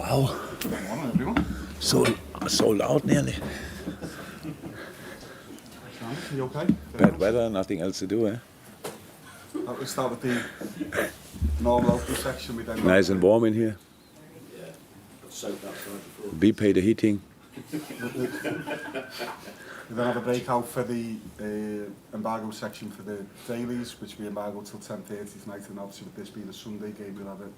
Wow. Good morning, everyone. So loud nearly. You okay? Bad weather, nothing else to do, eh? We start with the normal outdoor section. We then Nice and warm in here. Yeah, got soaked outside before. We pay the heating. We then have a breakout for the embargo section for the dailies, which we embargo till 10:30 tonight, and obviously with this being a Sunday game, we'll have a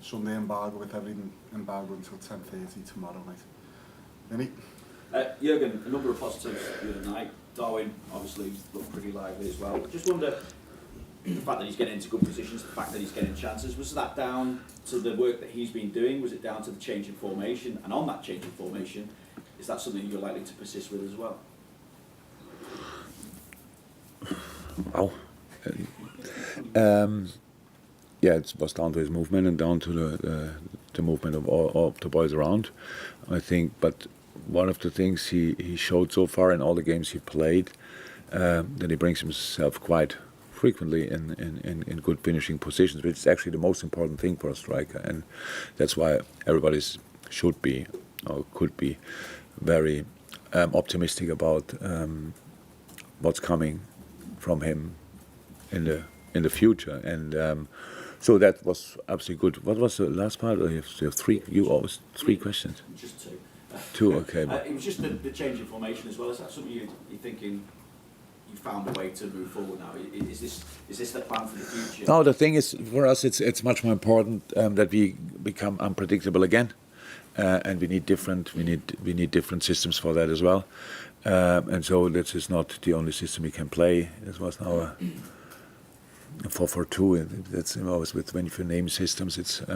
Sunday embargo with everything embargo until 10:30 tomorrow night. Vinny? Jurgen, a number of positives the other night. Darwin obviously looked pretty lively as well. Just wonder, the fact that he's getting into good positions, the fact that he's getting chances, was that down to the work that he's been doing? Was it down to the change in formation? And on that change in formation, is that something you're likely to persist with as well? Wow. Yeah, it was down to his movement and down to the movement of all the boys around, I think. But one of the things he showed so far in all the games he played, that he brings himself quite frequently in good finishing positions, which is actually the most important thing for a striker. And that's why everybody should be, or could be, very optimistic about what's coming from him in the future. And so that was absolutely good. What was the last part? You have three. You always three questions. Just two. Two, okay. It was just the change in formation as well. Is that something you're thinking you found a way to move forward now? Is this the plan for the future? No, the thing is, for us, it's much more important that we become unpredictable again, and we need different systems for that as well. And so this is not the only system we can play. This was now a 4-4-2. That's always when you name systems, it's a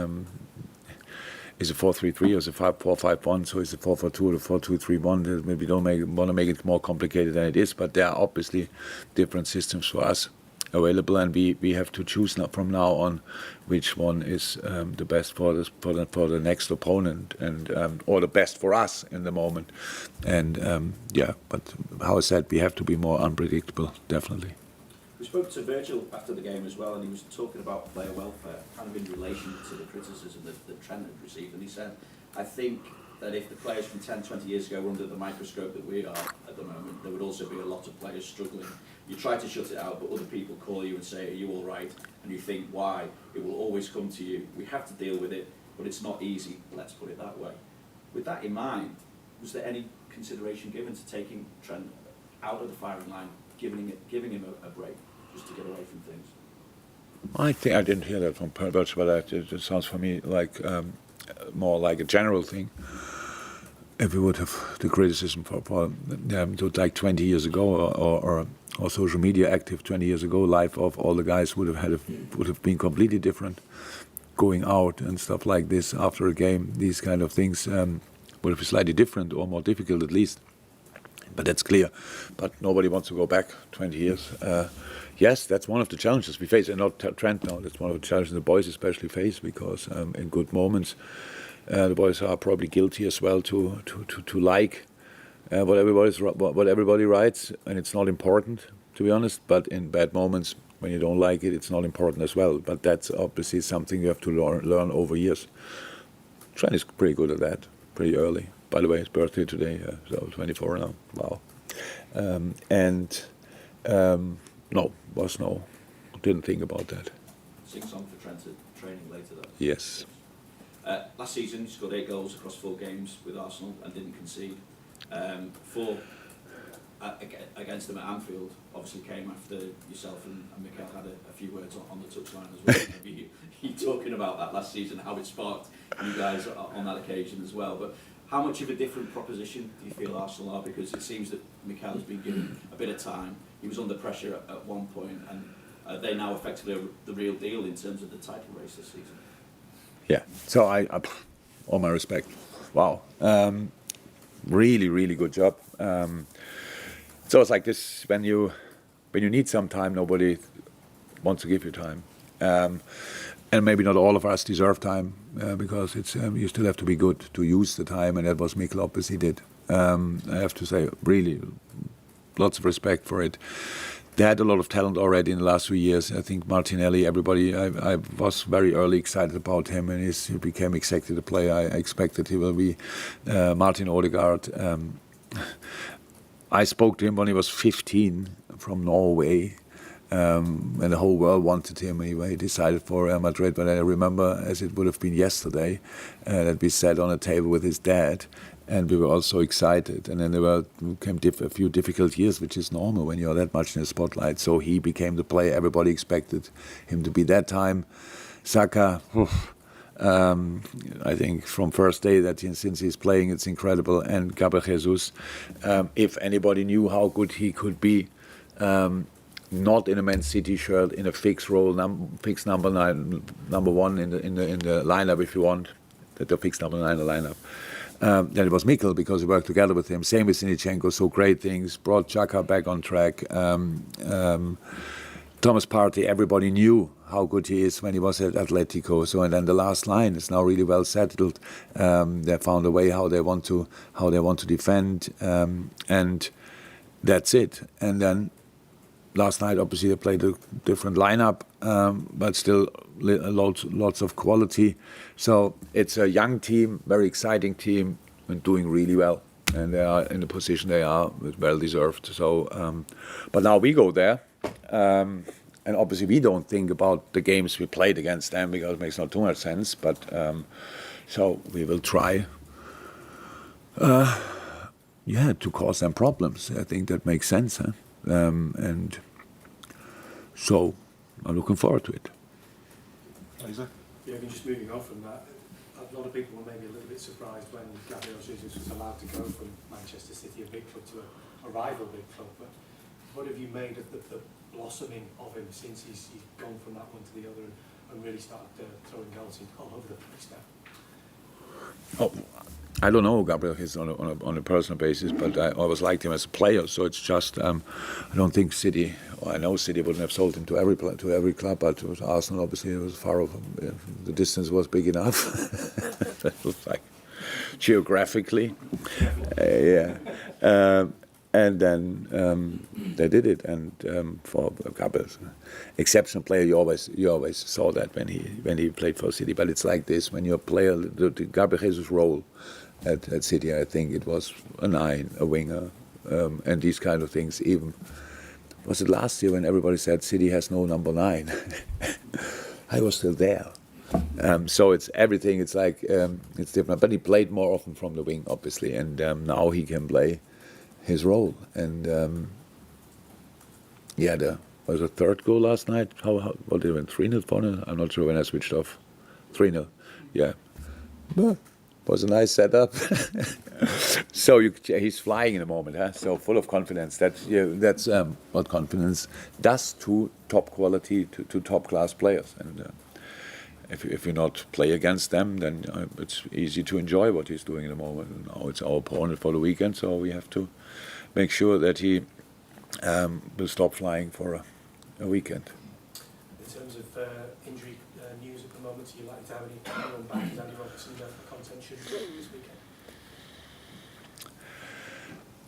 4-3-3 or it's a 5-4-5-1. So it's a 4-4-2 or a 4-2-3-1. Maybe don't want to make it more complicated than it is, but there are obviously different systems for us available, and we have to choose from now on which one is the best for the next opponent, and or the best for us in the moment. And yeah, but how I said, we have to be more unpredictable, definitely. We spoke to Virgil after the game as well, and he was talking about player welfare, kind of in relation to the criticism that Trent had received. And he said, I think that if the players from 10, 20 years ago were under the microscope that we are at the moment, there would also be a lot of players struggling. You try to shut it out, but other people call you and say, are you all right? And you think, why? It will always come to you. We have to deal with it, but it's not easy, let's put it that way. With that in mind, was there any consideration given to taking Trent out of the firing line, giving him a break, just to get away from things? I think I didn't hear that from Perch, but it sounds for me like more like a general thing. If we would have the criticism for like 20 years ago, or social media active 20 years ago, life of all the guys would have been completely different. Going out and stuff like this after a game, these kind of things would have been slightly different or more difficult at least. But that's clear. But nobody wants to go back 20 years. Yes, that's one of the challenges we face, and not Trent now. That's one of the challenges the boys especially face, because in good moments, the boys are probably guilty as well to like what everybody writes, and it's not important, to be honest. But in bad moments, when you don't like it, it's not important as well. But that's obviously something you have to learn over years. Trent is pretty good at that, pretty early. By the way, his birthday today, so 24 now. Wow. No, didn't think about that. Sing song for Trent at training later though. Yes. Last season, you scored 8 goals across 4 games with Arsenal and didn't concede. 4 against them at Anfield obviously came after yourself and Mikel had a few words on the touchline as well. Maybe you talking about that last season, how it sparked you guys on that occasion as well. But how much of a different proposition do you feel Arsenal are? Because it seems that Mikel has been given a bit of time. He was under pressure at one point, and they now effectively are the real deal in terms of the title race this season. Yeah. So I all my respect. Wow. Really, really good job. So it's like this, when you need some time, nobody wants to give you time. And maybe not all of us deserve time, because it's you still have to be good to use the time, and that was Mikel obviously did. I have to say, really, lots of respect for it. they had a lot of talent already in the last few years. I think Martinelli, everybody, I was very early excited about him, and he became exactly the player I expected he will be. Martin Odegaard, I spoke to him when he was 15 from Norway, and the whole world wanted him. He decided for Real Madrid, but I remember, as it would have been yesterday, that we sat on a table with his dad, and we were all so excited. And then there came a few difficult years, which is normal when you're that much in the spotlight. So he became the player everybody expected him to be that time. Saka, I think from first day since he's playing, it's incredible. And Gabriel Jesus, if anybody knew how good he could be, not in a Man City shirt, in a fixed role, fixed number 9, number 1 in the lineup if you want, the fixed number 9 in the lineup. Then it was Mikel, because we worked together with him. Same with Zinchenko, so great things. Brought Xhaka back on track. Thomas Partey, everybody knew how good he is when he was at Atletico. So, and then the last line is now really well settled. They found a way how they want to defend, and that's it. And then last night, obviously, they played a different lineup, but still lots of quality. So it's a young team, very exciting team, and doing really well. And they are in the position they are, well deserved. So, but now we go there, and obviously we don't think about the games we played against them because it makes not too much sense. But so we will try, to cause them problems. I think that makes sense, huh? And so I'm looking forward to it. Isaac? Yeah, and just moving on from that, a lot of people were maybe a little bit surprised when Gabriel Jesus was allowed to go from Manchester City, a big club, to a rival big club. But what have you made of the blossoming of him since he's gone from that one to the other and really started throwing goals all over the place now? Oh, I don't know Gabriel is on a personal basis, but I always liked him as a player. So it's just I don't think City. Well, I know City wouldn't have sold him to every club, but to Arsenal obviously it was far off. The distance was big enough. It was like geographically, yeah. And then they did it, and for Gabriel, exceptional player, you always saw that when he played for City. But it's like this: when you're a player, the Gabriel Jesus role at City, I think it was a 9, a winger, and these kind of things. Even was it last year when everybody said City has no number 9? I was still there. So it's everything. It's like it's different. But he played more often from the wing, obviously, and now he can play his role. And was a third goal last night. What did it win? 3-0, 4-0? I'm not sure when I switched off. 3-0. Yeah. But was a nice setup. So he's flying in the moment, huh? So full of confidence. That's what confidence does to top quality, to top class players. And if you not play against them, then it's easy to enjoy what he's doing in the moment. And now it's our opponent for the weekend, so we have to make sure that he will stop flying for a weekend. In terms of injury news at the moment, are you likely to have anyone back? Is Andy Robertson for contention this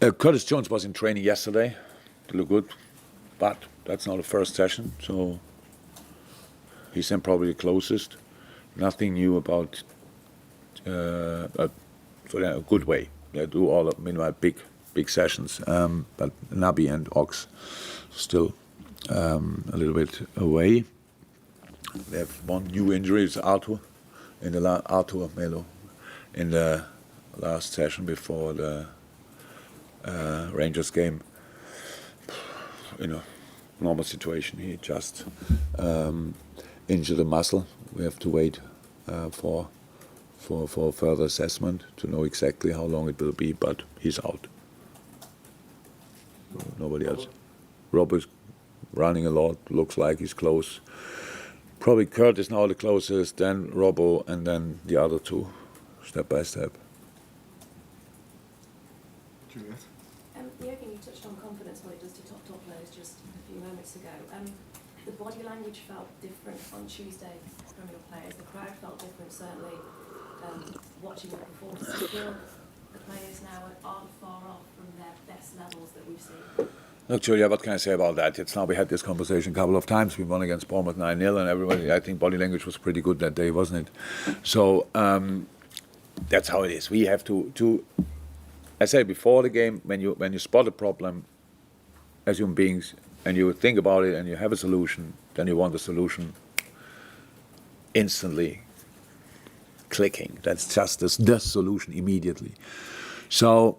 weekend? Curtis Jones was in training yesterday. He looked good, but that's not the first session, so he's then probably the closest. Nothing new about, so they're a good way. They do all of big sessions, but Naby and Ox still a little bit away. They have one new injury. It's Arthur Melo in the last session before the Rangers game. In a normal situation, he just injured a muscle. We have to wait for further assessment to know exactly how long it will be, but he's out. Nobody else. Rob is running a lot, looks like he's close. Probably Kurt is now the closest, then Robbo, and then the other two, step by step. Juliet? Jurgen, you touched on confidence, what it does to top players just a few moments ago. The body language felt different on Tuesday from your players. The crowd felt different, certainly. Watching the performance, do you feel the players now aren't far off from their best levels that we've seen? Look, Julia, what can I say about that? It's now we had this conversation a couple of times. We won against Bournemouth 9-0, and everybody, I think body language was pretty good that day, wasn't it? So that's how it is. We have to I said before the game, when you spot a problem as human beings and you think about it and you have a solution, then you want the solution instantly clicking. That's just the solution immediately. So.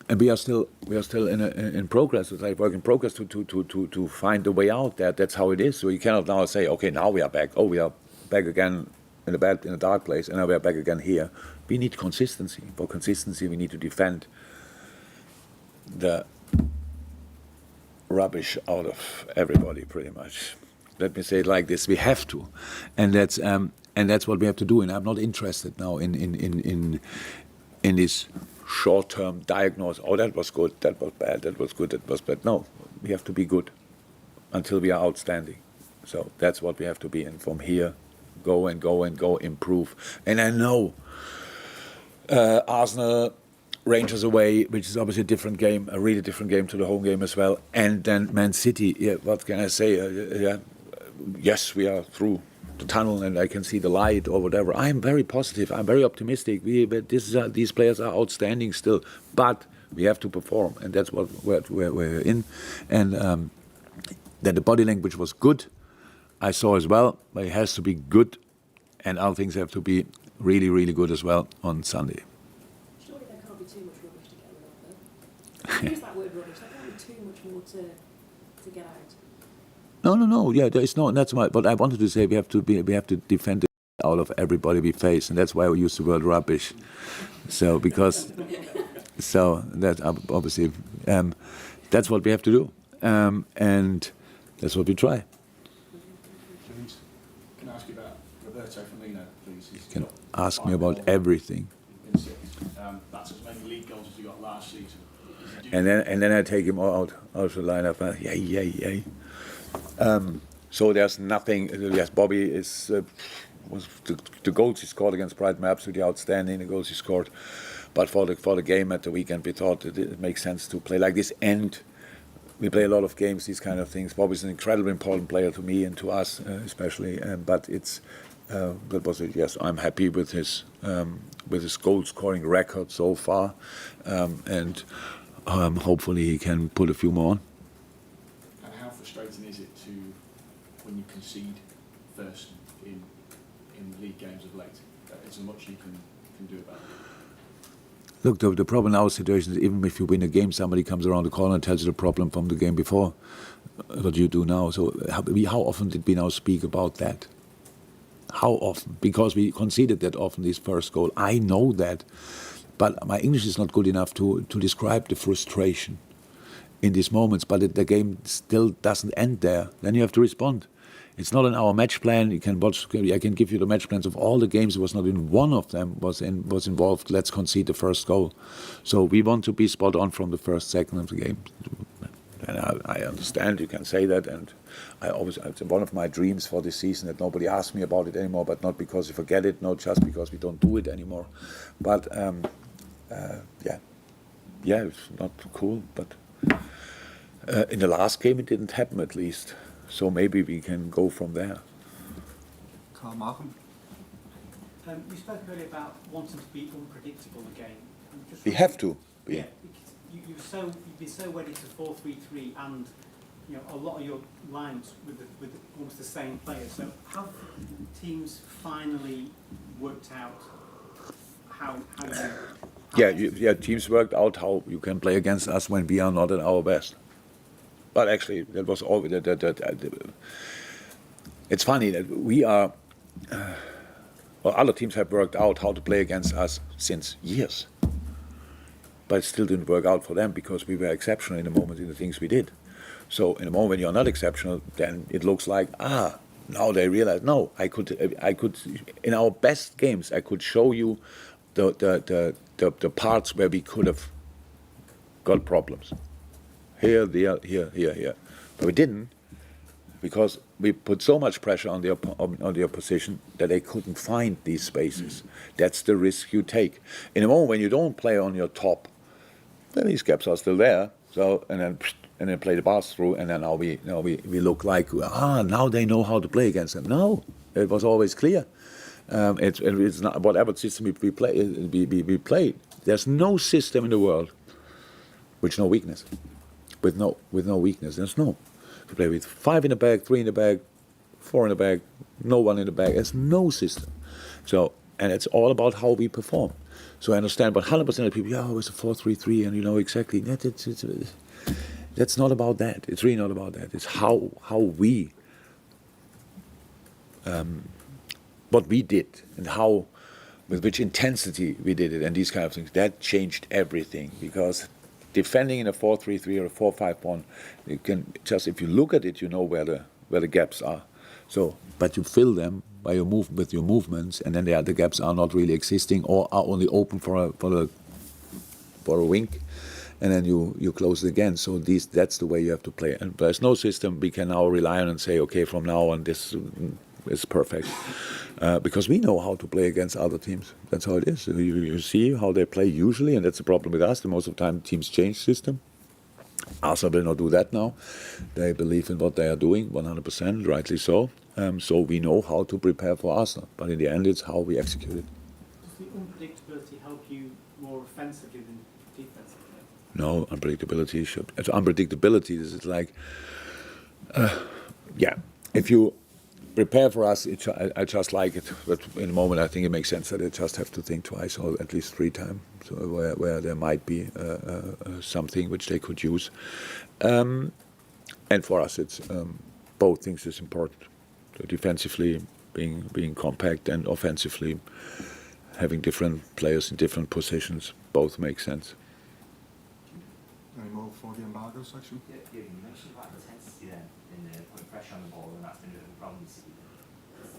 And we are still in progress. It's like work in progress to find a way out. That's how it is. So you cannot now say, okay, now we are back. Oh, we are back again in a dark place, and now we are back again here. We need consistency. For consistency, we need to defend the rubbish out of everybody, pretty much. Let me say it like this: we have to, and that's what we have to do. And I'm not interested now in this short-term diagnosis. Oh, that was good, that was bad, that was good, that was bad. No, we have to be good until we are outstanding. So that's what we have to be. And from here, go, improve. And I know Arsenal, Rangers away, which is obviously a different game, a really different game to the home game as well. And then Man City, yeah, what can I say? Yes, we are through the tunnel and I can see the light or whatever. I'm very positive. I'm very optimistic. These players are outstanding still, but we have to perform, and that's what we're in. And that the body language was good, I saw as well. But it has to be good, and other things have to be really, really good as well on Sunday. Surely there can't be too much rubbish to get rid of. Use that word rubbish. There can't be too much more to get out. No. Yeah, there is no. That's what I wanted to say. We have to defend it out of everybody we face, and that's why we use the word rubbish. So that obviously that's what we have to do, and that's what we try. James, can I ask you about Roberto Firmino, please? You can ask me about everything. In six. That's as many league goals as he got last season. And then I take him out of the lineup. Yay. So there's nothing. Yes, Bobby was the goals he scored against Brighton were absolutely outstanding. The goals he scored, but for the game at the weekend, we thought it makes sense to play like this. And we play a lot of games, these kind of things. Bobby's an incredibly important player to me and to us, especially. But it's that was it. Yes, I'm happy with his goal scoring record so far, and hopefully he can put a few more on. How frustrating is it when you concede first in league games of late? Is there much you can do about it? Look, the problem in our situation is even if you win a game, somebody comes around the corner and tells you the problem from the game before, what you do now. So how often did we now speak about that? How often? Because we conceded that often, this first goal. I know that, but my English is not good enough to describe the frustration in these moments. But the game still doesn't end there. Then you have to respond. It's not in our match plan. You can watch. I can give you the match plans of all the games. It was not in one of them was involved. Let's concede the first goal. So we want to be spot on from the first second of the game. And I understand you can say that, and it's one of my dreams for this season that nobody asks me about it anymore. But not because we forget it, not just because we don't do it anymore. But it's not cool. But in the last game, it didn't happen at least. So maybe we can go from there. Carl Markham. You spoke earlier about wanting to be unpredictable again. We have to be. Yeah, you've been so wedded to 4-3-3, and a lot of your lines with almost the same players. So have teams finally worked out how you? Teams worked out how you can play against us when we are not at our best. But actually, that was all. It's funny that we are. Other teams have worked out how to play against us since years. But it still didn't work out for them because we were exceptional in the moment in the things we did. So in the moment when you're not exceptional, then it looks like now they realize no, I could in our best games I could show you the parts where we could have got problems. Here, there, here. But we didn't, because we put so much pressure on the opposition that they couldn't find these spaces. That's the risk you take. In a moment when you don't play on your top, then these gaps are still there, So and then play the bars through, and then now we look like now they know how to play against them. No, it was always clear. It's not whatever system we played. There's no system in the world with no weakness. With no weakness. There's no. We play with 5 in the back, 3 in the back, 4 in the back, no one in the back. There's no system. So and it's all about how we perform. So I understand, but 100% of people, it's a 4-3-3, and you know exactly. That's not about that. It's really not about that. It's how we. What we did and how, with which intensity we did it and these kind of things, that changed everything, because defending in a 4-3-3 or a 4-5-1, you can just, if you look at it, you know where the gaps are. So, but you fill them by your with your movements, and then the gaps are not really existing or are only open for a wink, and then you close it again. So that's the way you have to play. And there's no system we can now rely on and say, okay, from now on this is perfect. Because we know how to play against other teams. That's how it is. You see how they play usually, and that's the problem with us. Most of the time teams change system. Arsenal will not do that now. They believe in what they are doing, 100%, rightly so. So we know how to prepare for Arsenal. But in the end, it's how we execute it. Does the unpredictability help you more offensively than defensively? No, unpredictability should. It's unpredictability. This is like, if you prepare for us, I just like it. But in the moment, I think it makes sense that I just have to think twice or at least 3 times, so where there might be something which they could use. And for us, it's both things is important. So defensively, being compact, and offensively, having different players in different positions, both make sense. Any more for the embargo section? Yeah, you mentioned about intensity then in putting pressure on the ball, and that's been a bit of a problem this season.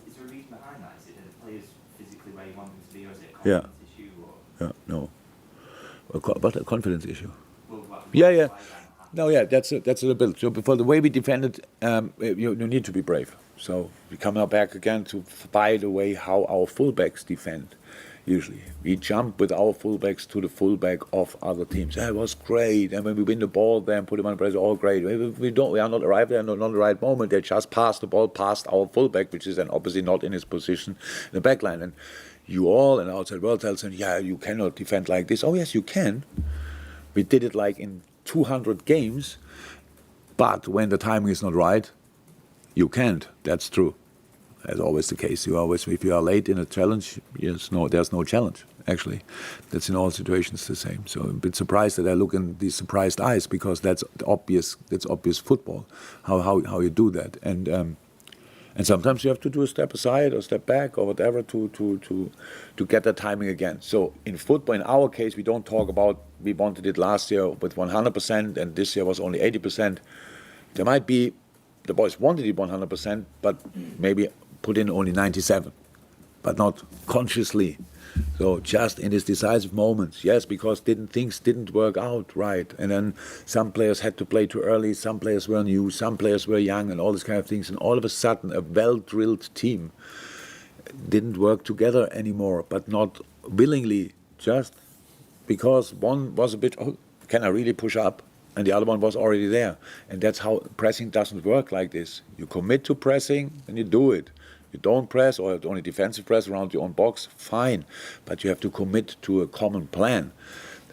Is there a reason behind that? Is it the players physically where you want them to be, or is it a confidence issue? Or? No. But a confidence issue. Well, No, that's a little bit. So for the way we defended, you need to be brave. So we come now back again to, by the way, how our fullbacks defend. Usually we jump with our fullbacks to the fullback of other teams. It was great, and when we win the ball, then put them on pressure. All great. We are not arrived there, not the right moment. They just pass the ball past our fullback, which is then obviously not in his position in the back line. And you all and outside world tells them, you cannot defend like this. Oh yes, you can. We did it like in 200 games, but when the timing is not right, you can't. That's true. That's always the case. If you are late in a challenge, there's no challenge. Actually, that's in all situations the same. So I'm a bit surprised that I look in these surprised eyes, because that's obvious. That's obvious football. How you do that, and sometimes you have to do a step aside or step back or whatever to get that timing again. So in football, in our case, we don't talk about we wanted it last year with 100%, and this year was only 80%. There might be the boys wanted it 100%, but maybe put in only 97, but not consciously. So just in these decisive moments, yes, because things didn't work out right, and then some players had to play too early, some players were new, some players were young, and all these kind of things, and all of a sudden a well-drilled team didn't work together anymore, but not willingly, just because one was a bit, can I really push up? And the other one was already there. And that's how pressing doesn't work like this. You commit to pressing and you do it. You don't press, or only defensive press around your own box, fine. But you have to commit to a common plan.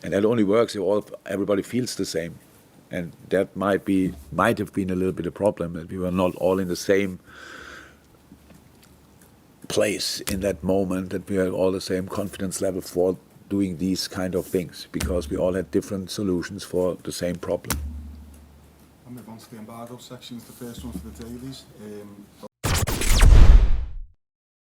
And that only works if everybody feels the same. And that might have been a little bit a problem, that we were not all in the same place in that moment, that we had all the same confidence level for doing these kind of things, because we all had different solutions for the same problem. I'll move on to the embargo sections. The first one for the dailies.